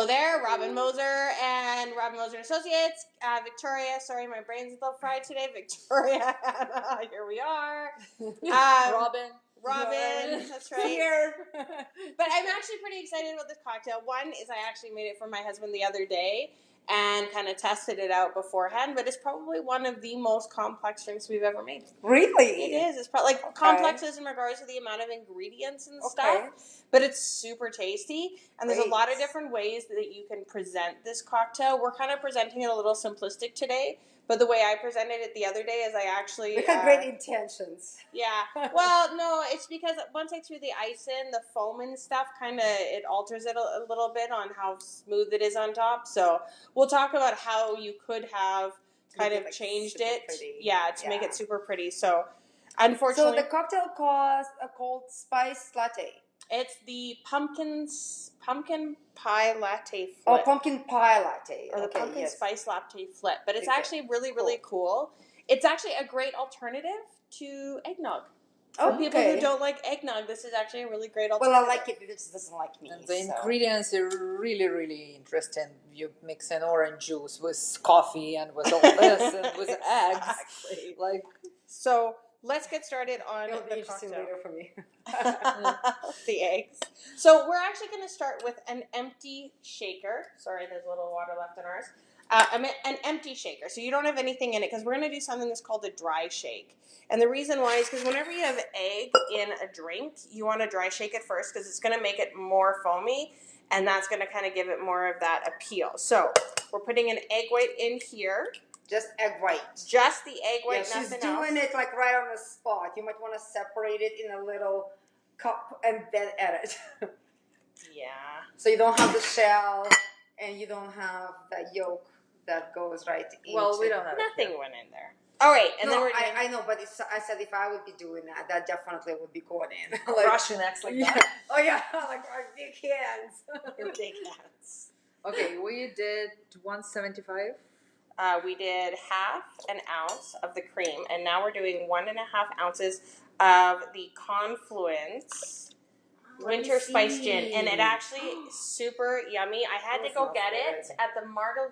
there, Robin Moser and Robin Moser Associates. Victoria, sorry, my brain's a little fried today. Victoria, here we are. Robin, that's right. Here. But I'm actually pretty excited about this cocktail. One is I actually made it for my husband the other day and kind of tested it out beforehand, but it's probably one of the most complex drinks we've ever made. Really? It is. It's probably complexes in regards to the amount of ingredients and stuff, but it's super tasty. And there's a lot of different ways that you can present this cocktail. We're kind of presenting it a little simplistic today, but the way I presented it the other day is I actually... We had great intentions. Yeah. Well, no, it's because once I threw the ice in, the foam and stuff kind of, it alters it a little bit on how smooth it is on top. So we'll talk about how you could have kind of changed it. Yeah, to make it super pretty. So unfortunately... So the cocktail called Spice Latte. It's the Pumpkin Pie Latte Flip. Oh, Pumpkin Pie Latte. Or the Pumpkin Spice Latte Flip. But it's actually really, really cool. It's actually a great alternative to eggnog. For people who don't like eggnog, this is actually a really great alternative. Well, I like it, but it just doesn't like me. And the ingredients are really, really interesting. You mix an orange juice with coffee and with all this and with eggs. Exactly. Like, so let's get started on the cocktail. Later for me. The eggs. So we're actually going to start with an empty shaker. Sorry, there's a little water left in ours. An empty shaker. So you don't have anything in it because we're going to do something that's called a dry shake. And the reason why is because whenever you have egg in a drink, you want to dry shake it first because it's going to make it more foamy. And that's going to kind of give it more of that appeal. So we're putting an egg white in here. Just egg white. Just the egg white, nothing else. She's doing it like right on the spot. You might want to separate it in a little cup and then add it. Yeah. So you don't have the shell and you don't have that yolk that goes right into. Well, we don't have nothing went in there. All right, and then we're doing... I know, but I said if I would be doing that, that definitely would be going in. Like, Russian eggs like that. Oh yeah, like our big hands. Your big hands. Okay, we did 175. We did half an ounce of the cream, and now we're doing 1.5 ounces of the Confluence Winter Spice Gin, and it actually is super yummy. I had to go get it at the Marta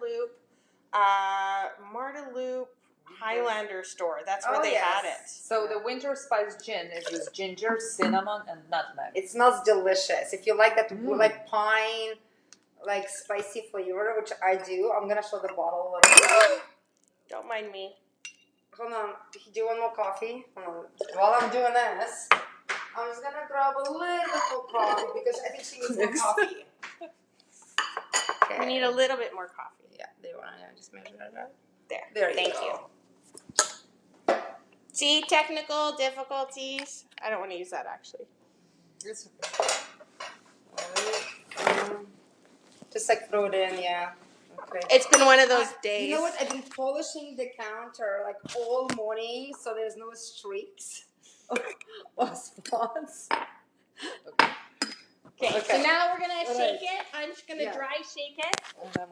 Loop Highlander store. That's where they had it. So the Winter Spice Gin is with ginger, cinnamon, and nutmeg. It smells delicious. If you like that, like pine, like spicy flavor, which I do, I'm gonna show the bottle a little bit. Don't mind me. Hold on. Do you want more coffee? Hold on. While I'm doing this, I'm just gonna grab a little bit more coffee because I think she needs more coffee. Okay. We need a little bit more coffee. Yeah, there you want to just measure that out. There. Thank you. See, technical difficulties. I don't want to use that actually. It's just like throw it in, yeah. Okay. It's been one of those days. You know what? I've been polishing the counter like all morning, so there's no streaks or spots. Okay, so now we're gonna shake it. I'm just gonna dry shake it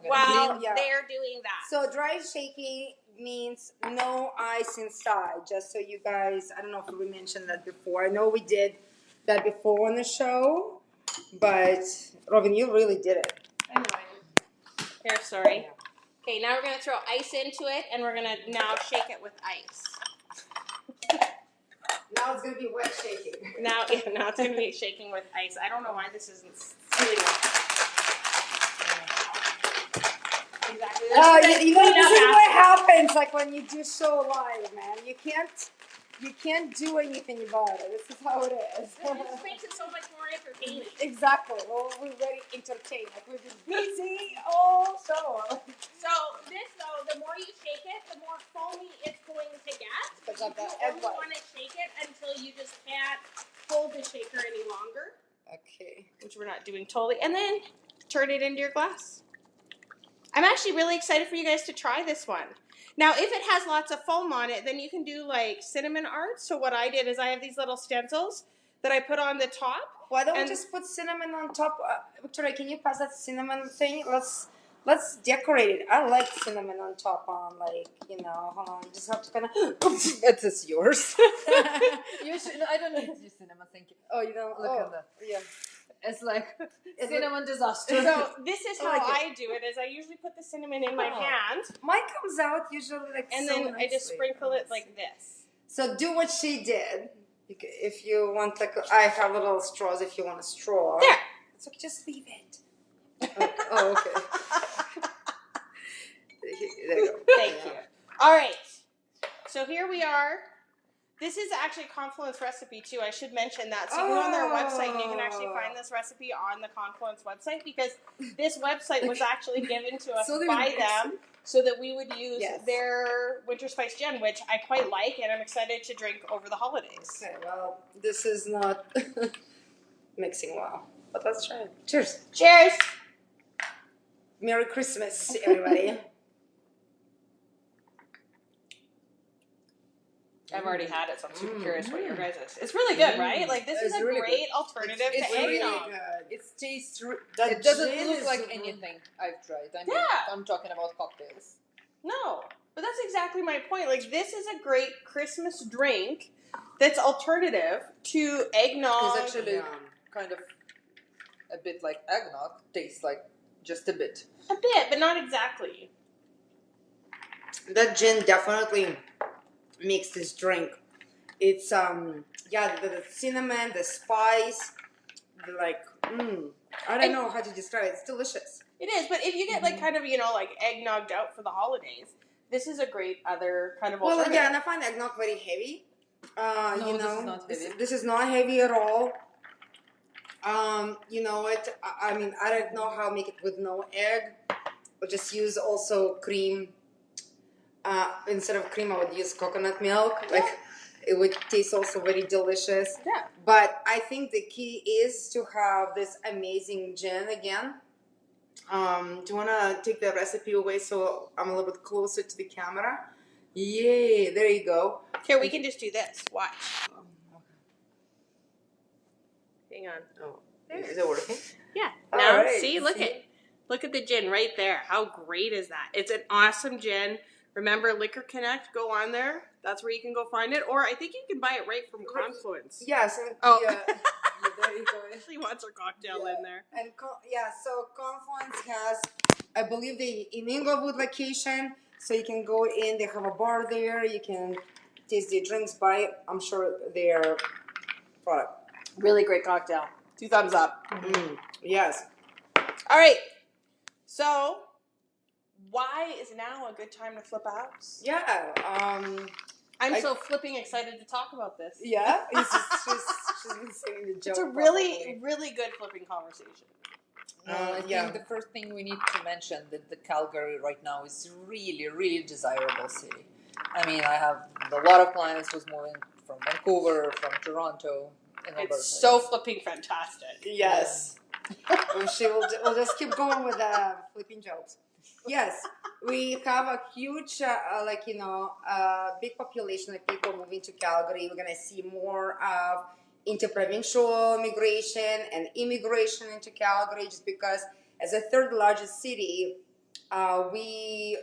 while they're doing that. So dry shaking means no ice inside. Just so you guys, I don't know if we mentioned that before. I know we did that before on the show, but Robin, you really did it. I know I did. Here, sorry. Okay, now we're gonna throw ice into it, and we're gonna now shake it with ice. Now it's going to be wet shaking. Now it's going to be shaking with ice. I don't know why this isn't silly. Exactly. You know, this is what happens like when you do show live, man. You can't do anything about it. This is how it is. It just makes it so much more entertaining. Exactly. Well, we're very entertained. Like we've been busy all show. So this though, the more you shake it, the more foamy it's going to get. Because you only want to shake it until you just can't hold the shaker any longer. Okay. Which we're not doing totally. And then turn it into your glass. I'm actually really excited for you guys to try this one. Now, if it has lots of foam on it, then you can do like cinnamon art. So what I did is I have these little stencils that I put on the top. Why don't we just put cinnamon on top? Victoria, can you pass that cinnamon thing? Let's decorate it. I like cinnamon on top on, like, you know, hold on. You just have to kind of... It's yours. You should, I don't need your cinnamon, thank you. Oh, you don't? Look at that. Yeah. It's like cinnamon disaster. So this is I how like it. I do it: is I usually put the cinnamon in my hand, Mine comes out usually like and so then I just nicely. sprinkle it like this. So do what she did. If you want, like, I have little straws. If you want a straw, There. so just leave it. Oh, okay. There you go. Thank you. All right. So here we are. This is actually Confluence recipe too. I should mention that. So you can go on their website and you can actually find this recipe on the Confluence website, because this website was actually given to us by them so that we would use their winter spice gin, which I quite like and I'm excited to drink over the holidays. Okay, well, this is not mixing well, but let's try it. Cheers. Cheers. Merry Christmas, everybody. I've already had it, so I'm super curious what your guys is. It's really good, right? Like, this is a really great alternative to really eggnog. good. It tastes. The It doesn't gin look is like really- anything I've tried. I mean, Yeah. I'm talking about cocktails. No, but that's exactly my point. Like, this is a great Christmas drink that's alternative to eggnog. It's actually kind of a bit like eggnog. Tastes like just a bit. A bit, but not exactly. That gin definitely makes this drink. It's the cinnamon, the spice, I don't know how to describe it. It's delicious. It is, but if you get like kind of, like eggnogged out for the holidays, this is a great other kind of alternative. Well, yeah, and I find eggnog very heavy. No, this is not heavy. This is not heavy at all. You know what? I mean, I don't know how to make it with no egg. Or just use also cream. Instead of cream, I would use coconut milk. Like, it would taste also very delicious. Yeah. But I think the key is to have this amazing gin again. Do you want to take the recipe away so I'm a little bit closer to the camera? Yay, there you go. Here, we can just do this. Watch. Hang on. Oh, is it working? Yeah. All Now, right. see, look at the gin right there. How great is that? It's an awesome gin. Remember, Liquor Connect, go on there. That's where you can go find it. Or I think you can buy it right from Confluence. Yes. Oh. Yeah, there you go. She wants her cocktail in there. And so Confluence has, I believe, the in Inglewood location. So you can go in. They have a bar there. You can taste their drinks, buy it. I'm sure their product. Really great cocktail. 2 thumbs up. Yes. All right. So, why is now a good time to flip a house? Yeah. I'm so flipping excited to talk about this. Yeah. It's just, she's been saying the joke. It's a really, really good flipping conversation. I think the first thing we need to mention that the Calgary right now is really, really desirable city. I mean, I have a lot of clients who's moving from Vancouver, from Toronto. It's so flipping fantastic. Yes. We'll just keep going with flipping jokes. Yes, we have a huge, big population of people moving to Calgary. We're going to see more of interprovincial migration and immigration into Calgary, just because as a third largest city, we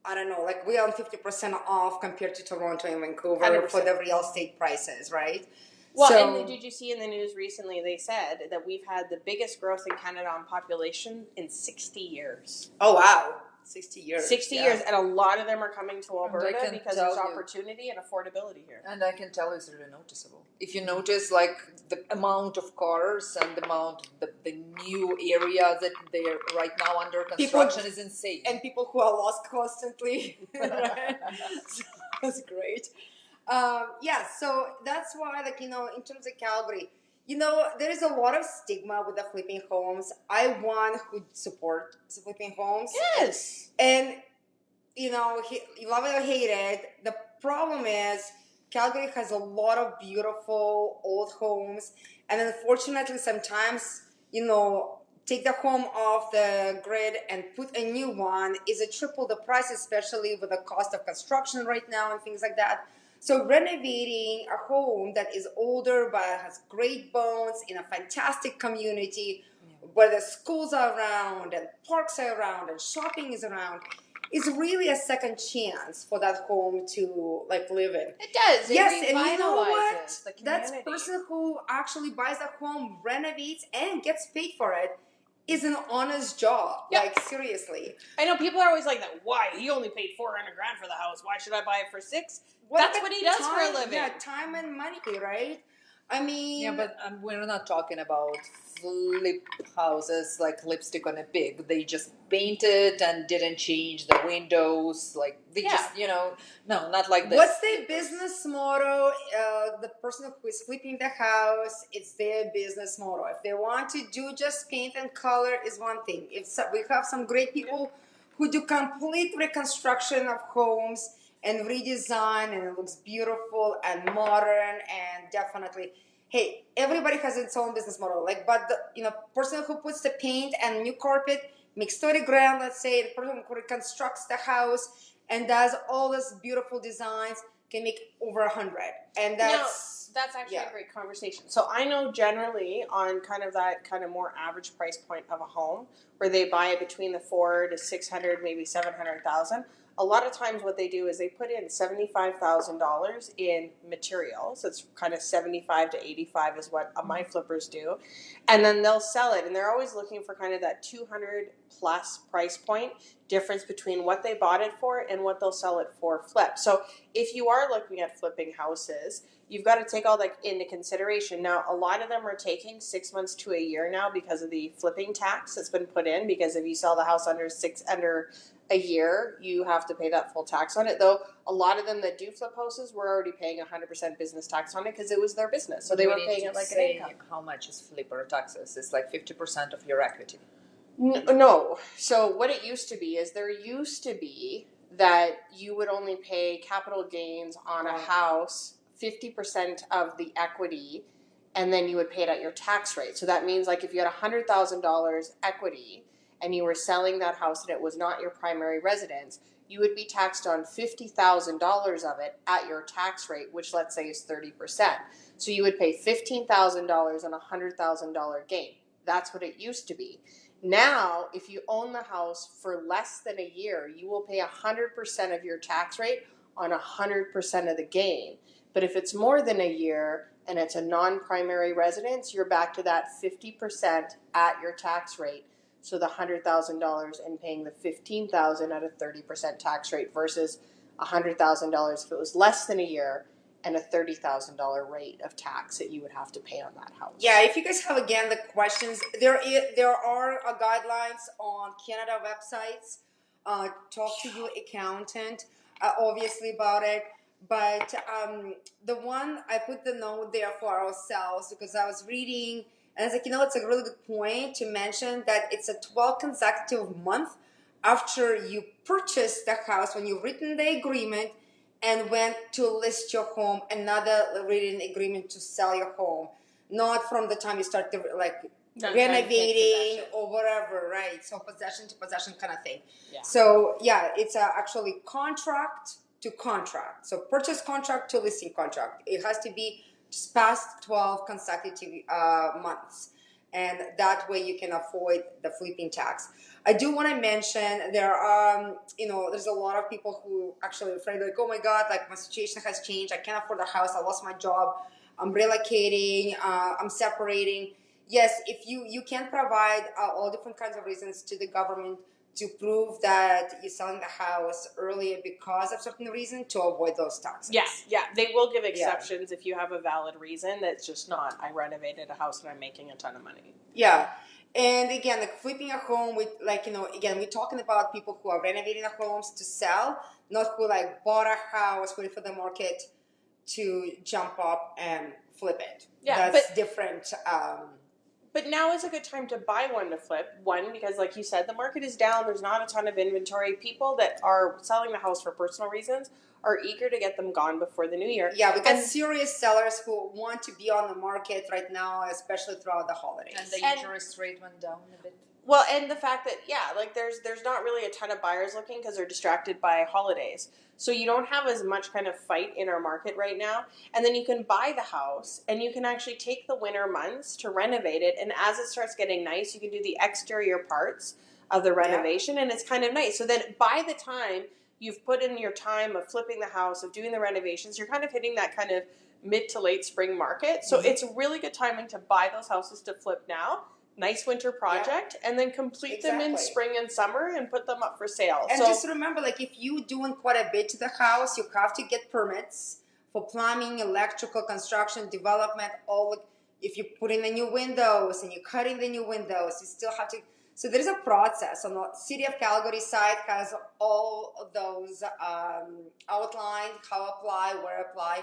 are on 50% off compared to Toronto and Vancouver 100%. For the real estate prices, right? Well, and did you see in the news recently, they said that we've had the biggest growth in Canada on population in 60 years. Oh, wow. 60 years. 60 years, and a lot of them are coming to Alberta because there's you. opportunity and affordability here. And I can tell it's really noticeable. If you notice, like, the amount of cars and the amount, the new area that they're right now under construction is insane. And people who are lost constantly. Right? That's great. So that's why, in terms of Calgary, there is a lot of stigma with the flipping homes. I want who support flipping homes. Yes. And, you love it or hate it, the problem is Calgary has a lot of beautiful old homes. And unfortunately, sometimes, take the home off the grid and put a new one is a triple the price, especially with the cost of construction right now and things like that. So renovating a home that is older but has great bones in a fantastic community where the schools are around and parks are around and shopping is around it's really a second chance for that home to like live in. It does. It yes, and you know what? revitalizes the That community. person who actually buys that home, renovates, and gets paid for it is an honest job. Yep. Like seriously. I know people are always like that. Why? He only paid $400,000 for the house. Why should I buy it for $6 million? That's what he does for a living. Yeah, time and money, right? I mean, yeah, but we're not talking about flip houses like lipstick on a pig. They just painted and didn't change the windows. Like they just, no, not like this. What's their business motto? The person who is flipping the house, it's their business motto. If they want to do just paint and color, is one thing. We have some great people who do complete reconstruction of homes and redesign, and it looks beautiful and modern, and definitely, hey, everybody has its own business model. Like, but the person who puts the paint and new carpet makes 30 grand, let's say. The person who reconstructs the house and does all these beautiful designs can make over 100. And that's actually a great conversation. So I know generally on kind of that kind of more average price point of a home where they buy it between the 400 to 600, maybe 700,000. A lot of times what they do is they put in $75,000 in materials. It's kind of 75 to 85 is what my flippers do. And then they'll sell it. And they're always looking for kind of that 200 plus price point difference between what they bought it for and what they'll sell it for flip. So if you are looking at flipping houses, you've got to take all that into consideration. Now, a lot of them are taking 6 months to a year now because of the flipping tax that's been put in, because if you sell the house under a year, you have to pay that full tax on it. Though a lot of them that do flip houses were already paying 100% business tax on it because it was their business. So they were paying it like an income. How much is flipper taxes? It's like 50% of your equity. No. So what it used to be is there used to be that you would only pay capital gains on a house 50% of the equity, and then you would pay it at your tax rate. So that means like if you had $100,000 equity and you were selling that house and it was not your primary residence, you would be taxed on $50,000 of it at your tax rate, which let's say is 30%. So you would pay $15,000 on a $100,000 gain. That's what it used to be. Now, if you own the house for less than a year, you will pay 100% of your tax rate on 100% of the gain. But if it's more than a year and it's a non-primary residence, you're back to that 50% at your tax rate. So the $100,000 and paying the $15,000 at a 30% tax rate versus $100,000 if it was less than a year and a $30,000 rate of tax that you would have to pay on that house. Yeah, if you guys have again the questions, there are guidelines on Canada websites. Talk to your accountant, obviously about it. But the one I put the note there for ourselves because I was reading and I was like, it's a really good point to mention that it's a 12 consecutive month after you purchased the house when you've written the agreement and went to list your home, another written agreement to sell your home, not from the time you start to renovating or whatever, right? So possession to possession kind of thing. Yeah. So yeah, it's actually contract to contract. So purchase contract to listing contract. It has to be just past 12 consecutive months. And that way you can avoid the flipping tax. I do want to mention there are, there's a lot of people who actually are afraid, like, oh my God, like my situation has changed. I can't afford the house. I lost my job. I'm relocating. I'm separating. Yes, if you can provide all different kinds of reasons to the government to prove that you're selling the house earlier because of certain reason to avoid those taxes. Yeah, they will give exceptions if you have a valid reason. That's just not, I renovated a house and I'm making a ton of money. Yeah. And again, like flipping a home with again, we're talking about people who are renovating their homes to sell, not who bought a house, put it for the market to jump up and flip it. Yeah, that's different. But now is a good time to buy one to flip. One, because like you said, the market is down. There's not a ton of inventory. People that are selling the house for personal reasons are eager to get them gone before the new year. Yeah, we got serious sellers who want to be on the market right now, especially throughout the holidays. And the interest rate went down a bit. Well, and the fact that, there's not really a ton of buyers looking because they're distracted by holidays. So you don't have as much kind of fight in our market right now. And then you can buy the house and you can actually take the winter months to renovate it. And as it starts getting nice, you can do the exterior parts of the renovation, and it's kind of nice. So then by the time you've put in your time of flipping the house, of doing the renovations, you're kind of hitting that kind of mid to late spring market. So it's really good timing to buy those houses to flip now. Nice winter project, and then complete them in spring and summer and put them up for sale. And just remember, like, if you're doing quite a bit to the house, you have to get permits for plumbing, electrical, construction, development, if you put in the new windows and you're cutting the new windows, you still have to. So there's a process. On the City of Calgary side has all of those outlined, how apply, where apply,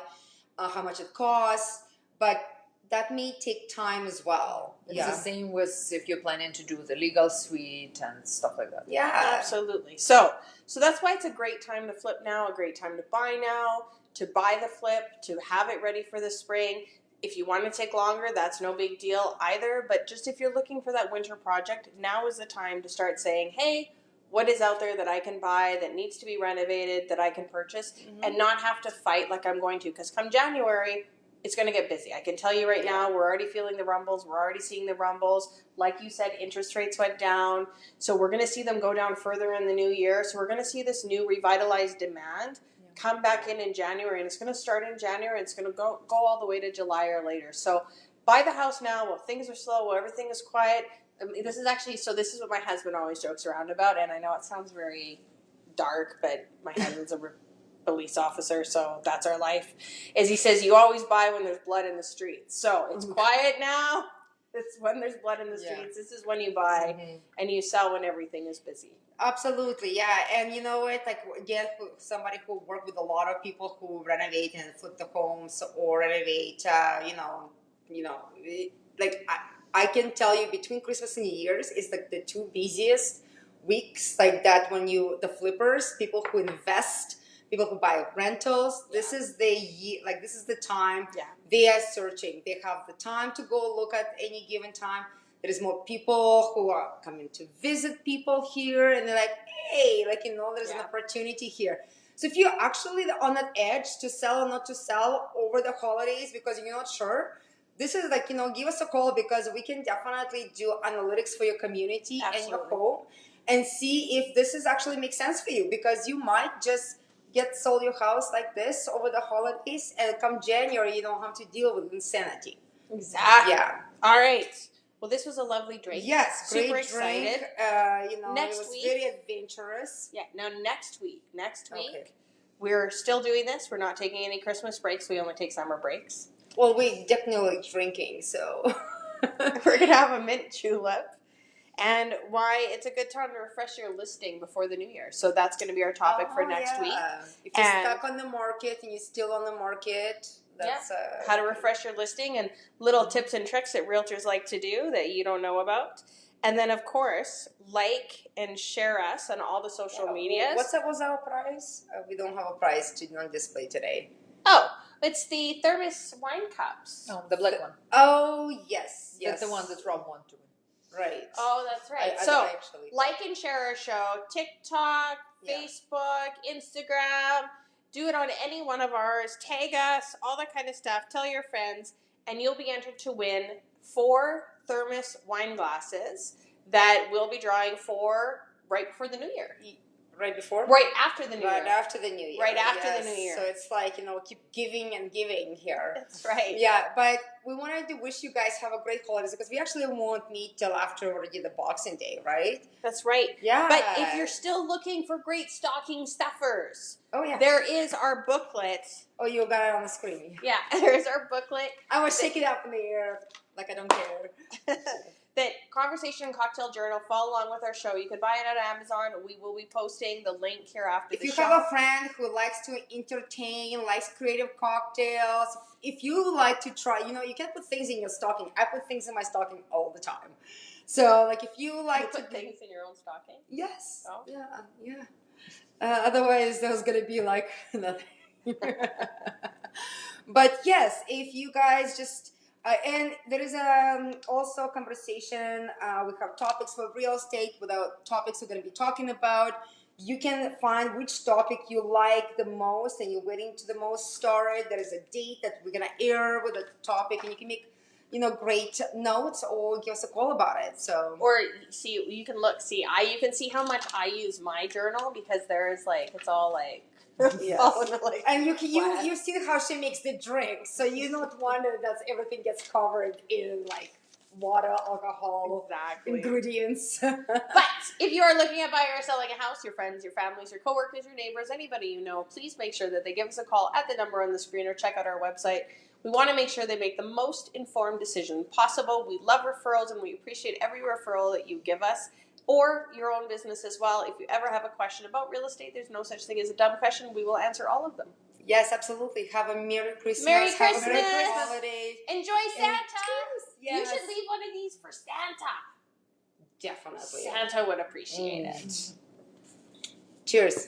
how much it costs, but that may take time as well. It's the same with if you're planning to do the legal suite and stuff like that. Yeah, absolutely. So that's why it's a great time to flip now, a great time to buy now, to buy the flip, to have it ready for the spring. If you want to take longer, that's no big deal either. But just if you're looking for that winter project, now is the time to start saying, hey, what is out there that I can buy, that needs to be renovated, that I can purchase, and not have to fight like I'm going to. Because come January, it's going to get busy. I can tell you right now, we're already feeling the rumbles. We're already seeing the rumbles. Like you said, interest rates went down. So we're going to see them go down further in the new year. So we're going to see this new revitalized demand come back in January. And it's going to start in January. It's going to go all the way to July or later. So buy the house now while things are slow, while everything is quiet. This is what my husband always jokes around about. And I know it sounds very dark, but my husband's a police officer, so that's our life. As he says, you always buy when there's blood in the streets. So it's quiet now. It's when there's blood in the streets. This is when you buy, and you sell when everything is busy. Absolutely, yeah. And you know what? Like, again, somebody who worked with a lot of people who renovate and flip the homes or renovate, like I can tell you, between Christmas and New Year's is like the two busiest weeks. Like that, when the flippers, people who invest, people who buy rentals, this is the time they are searching. They have the time to go look at any given time. There's more people who are coming to visit people here, and they're like, hey, there's an opportunity here. So if you're actually on that edge to sell or not to sell over the holidays because you're not sure, this is give us a call, because we can definitely do analytics for your community and your home and see if this is actually makes sense for you, because you might just sold your house like this over the holidays, and come January you don't have to deal with insanity. Exactly. Yeah. All right. Well, this was a lovely drink. Yes, super great excited. Drink. Next it was week, very adventurous. Yeah. Now next week, we're still doing this. We're not taking any Christmas breaks. We only take summer breaks. Well, we definitely like drinking, so we're gonna have a mint julep. And why it's a good time to refresh your listing before the new year. So that's going to be our topic for next week. If you're stuck on the market and you're still on the market, that's how to refresh your listing, and little tips and tricks that realtors like to do that you don't know about. And then, of course, like and share us on all the social medias. What's our prize? We don't have a prize on display today. Oh, it's the thermos wine cups. Oh, the black one. Oh, yes. That's the one that Rob wanted to win. Right. Oh, that's right. Like and share our show. TikTok, Facebook, Instagram. Do it on any one of ours. Tag us, all that kind of stuff. Tell your friends, and you'll be entered to win 4 thermos wine glasses that we'll be drawing for right before the new year. Right before? Right after the new year. Right after the new year. Right after the new year. So it's like, keep giving and giving here. That's right. Yeah, but we wanted to wish you guys have a great holidays, because we actually won't meet till after already the Boxing Day, right? That's right. Yeah. But if you're still looking for great stocking stuffers, there is our booklet. Oh, you got it on the screen. Yeah, there's our booklet. I was shaking it up in the air like I don't care. That Conversation and Cocktail Journal, follow along with our show. You can buy it at Amazon. We will be posting the link here after the show. If you have a friend who likes to entertain, likes creative cocktails, if you like to try, you can put things in your stocking. I put things in my stocking all the time. So, if you like to put things in your own stocking? Yes. Oh. Yeah. Otherwise, there's going to be nothing. But yes, if you guys just... and there is also a conversation. We have topics for real estate without topics we're going to be talking about. You can find which topic you like the most and you're waiting to the most story. There is a date that we're going to air with a topic, and you can make great notes or give us a call about it. So, or see, you can you can see how much I use my journal, because there's like, it's all like, yes. And you see how she makes the drink, so you don't wonder that everything gets covered in like water, alcohol, ingredients. But if you are looking at buying or selling a house, your friends, your families, your coworkers, your neighbors, anybody you know, please make sure that they give us a call at the number on the screen or check out our website. We want to make sure they make the most informed decision possible. We love referrals, and we appreciate every referral that you give us, or your own business as well. If you ever have a question about real estate, there's no such thing as a dumb question. We will answer all of them. Yes, absolutely. Have a Merry Christmas. Merry Christmas. Have a great holiday. Enjoy Santa. Yes. You should leave one of these for Santa. Definitely. Santa would appreciate it. Cheers.